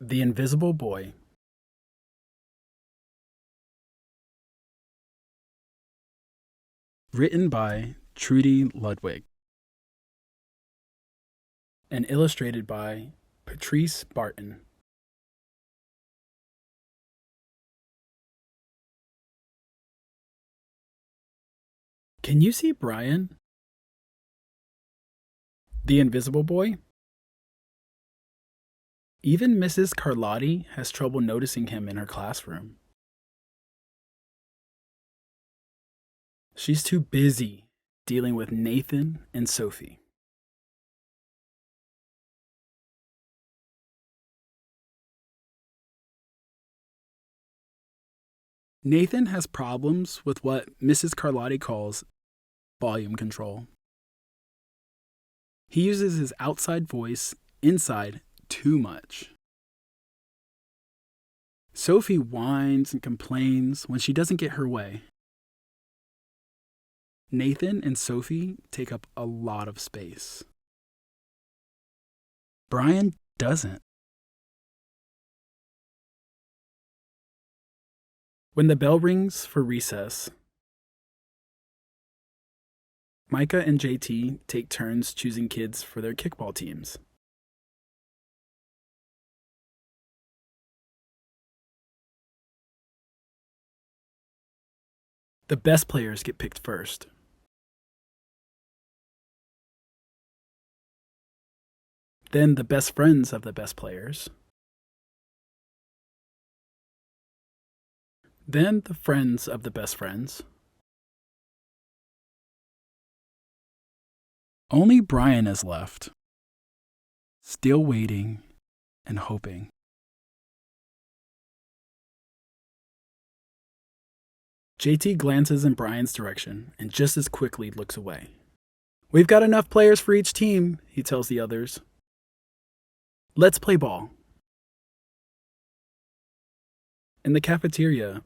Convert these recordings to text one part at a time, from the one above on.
The Invisible Boy. Written by Trudy Ludwig. And illustrated by Patrice Barton. Can you see Brian? The Invisible Boy? Even Mrs. Carlotti has trouble noticing him in her classroom. She's too busy dealing with Nathan and Sophie. Nathan has problems with what Mrs. Carlotti calls volume control. He uses his outside voice inside too much. Sophie whines and complains when she doesn't get her way. Nathan and Sophie take up a lot of space. Brian doesn't. When the bell rings for recess, Micah and JT take turns choosing kids for their kickball teams. The best players get picked first. Then the best friends of the best players. Then the friends of the best friends. Only Brian is left, still waiting and hoping. JT glances in Brian's direction and just as quickly looks away. "We've got enough players for each team," he tells the others. "Let's play ball." In the cafeteria,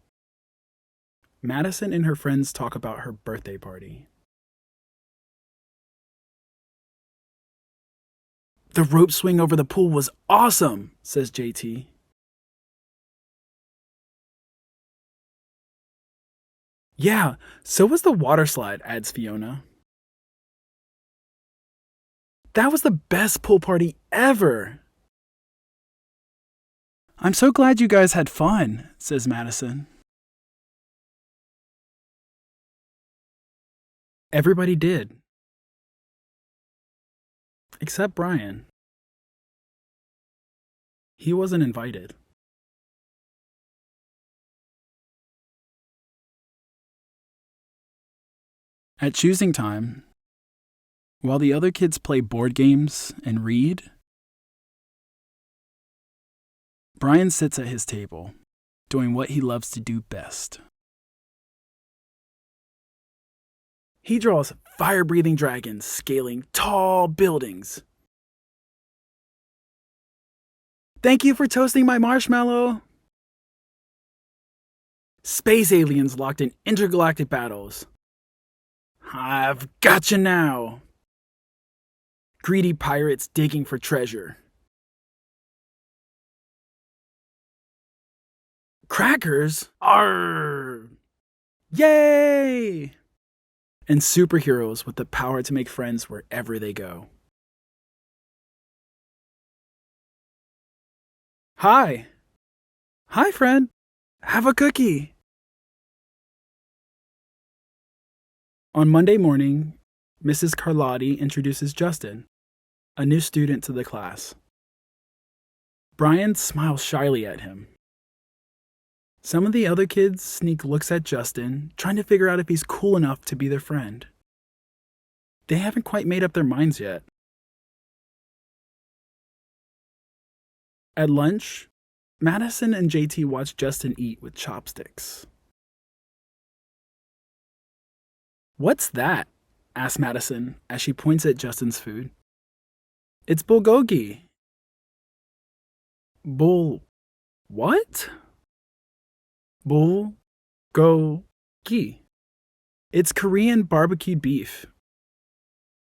Madison and her friends talk about her birthday party. "The rope swing over the pool was awesome," says JT. "Yeah, so was the water slide," adds Fiona. "That was the best pool party ever." "I'm so glad you guys had fun," says Madison. Everybody did. Except Brian. He wasn't invited. At choosing time, while the other kids play board games and read, Brian sits at his table, doing what he loves to do best. He draws fire-breathing dragons scaling tall buildings. "Thank you for toasting my marshmallow." Space aliens locked in intergalactic battles. "I've gotcha now." Greedy pirates digging for treasure. Crackers? Arr! Yay! And superheroes with the power to make friends wherever they go. "Hi." "Hi, friend. Have a cookie." On Monday morning, Mrs. Carlotti introduces Justin, a new student to the class. Brian smiles shyly at him. Some of the other kids sneak looks at Justin, trying to figure out if he's cool enough to be their friend. They haven't quite made up their minds yet. At lunch, Madison and JT watch Justin eat with chopsticks. "What's that?" asks Madison as she points at Justin's food. "It's bulgogi." What? Bulgogi. It's Korean barbecued beef.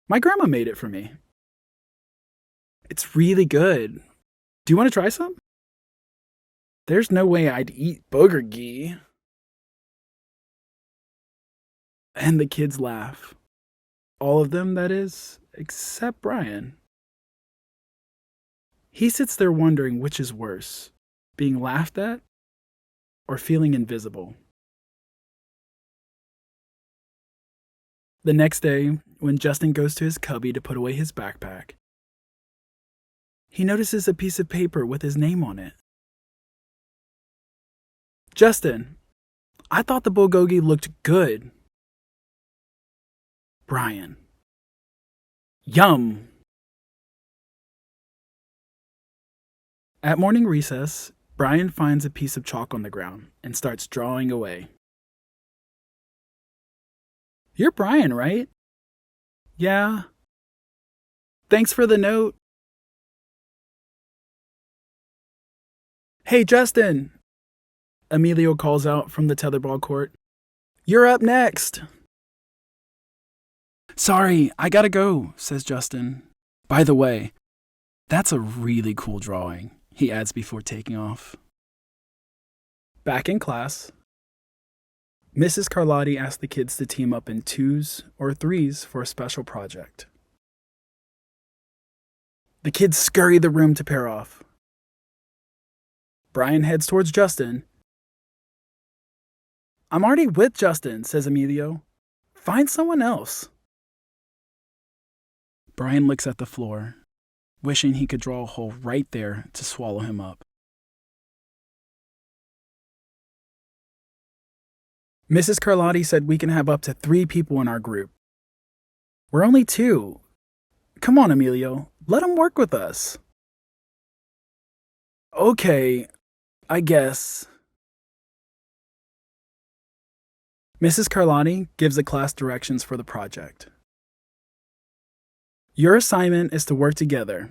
My grandma made it for me. It's really good. Do you want to try some? There's no way I'd eat boogergee. And the kids laugh. All of them, that is, except Brian. He sits there wondering which is worse, being laughed at or feeling invisible. The next day, when Justin goes to his cubby to put away his backpack, he notices a piece of paper with his name on it. Justin, I thought the bulgogi looked good. Brian. Yum! At morning recess, Brian finds a piece of chalk on the ground and starts drawing away. You're Brian, right? Yeah. Thanks for the note. Hey, Justin! Emilio calls out from the tetherball court. You're up next! Sorry, I gotta go, says Justin. By the way, that's a really cool drawing, he adds before taking off. Back in class, Mrs. Carlotti asked the kids to team up in 2s or 3s for a special project. The kids scurry the room to pair off. Brian heads towards Justin. I'm already with Justin, says Emilio. Find someone else. Brian looks at the floor, wishing he could draw a hole right there to swallow him up. Mrs. Carlotti said we can have up to 3 people in our group. We're only 2. Come on, Emilio, let them work with us. Okay, I guess. Mrs. Carlotti gives the class directions for the project. Your assignment is to work together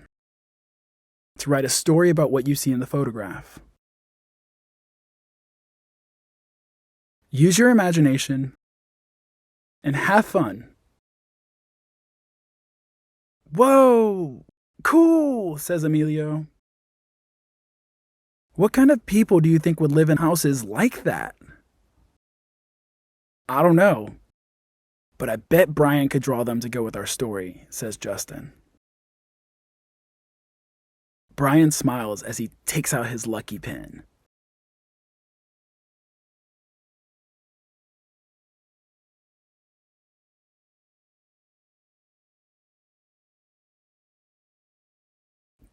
to write a story about what you see in the photograph. Use your imagination and have fun. Whoa! Cool, says Emilio. What kind of people do you think would live in houses like that? I don't know, but I bet Brian could draw them to go with our story, says Justin. Brian smiles as he takes out his lucky pen.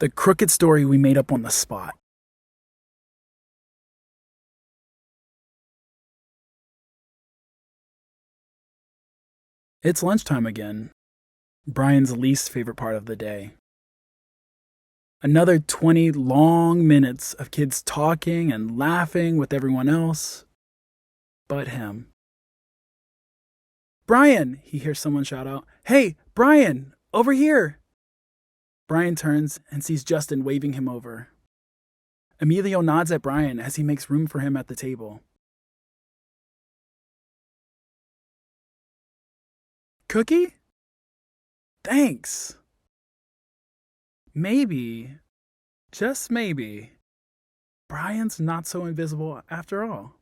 The crooked story we made up on the spot. It's lunchtime again, Brian's least favorite part of the day. Another 20 long minutes of kids talking and laughing with everyone else but him. Brian, he hears someone shout out. Hey, Brian, over here. Brian turns and sees Justin waving him over. Emilio nods at Brian as he makes room for him at the table. Cookie? Thanks. Maybe, just maybe, Brian's not so invisible after all.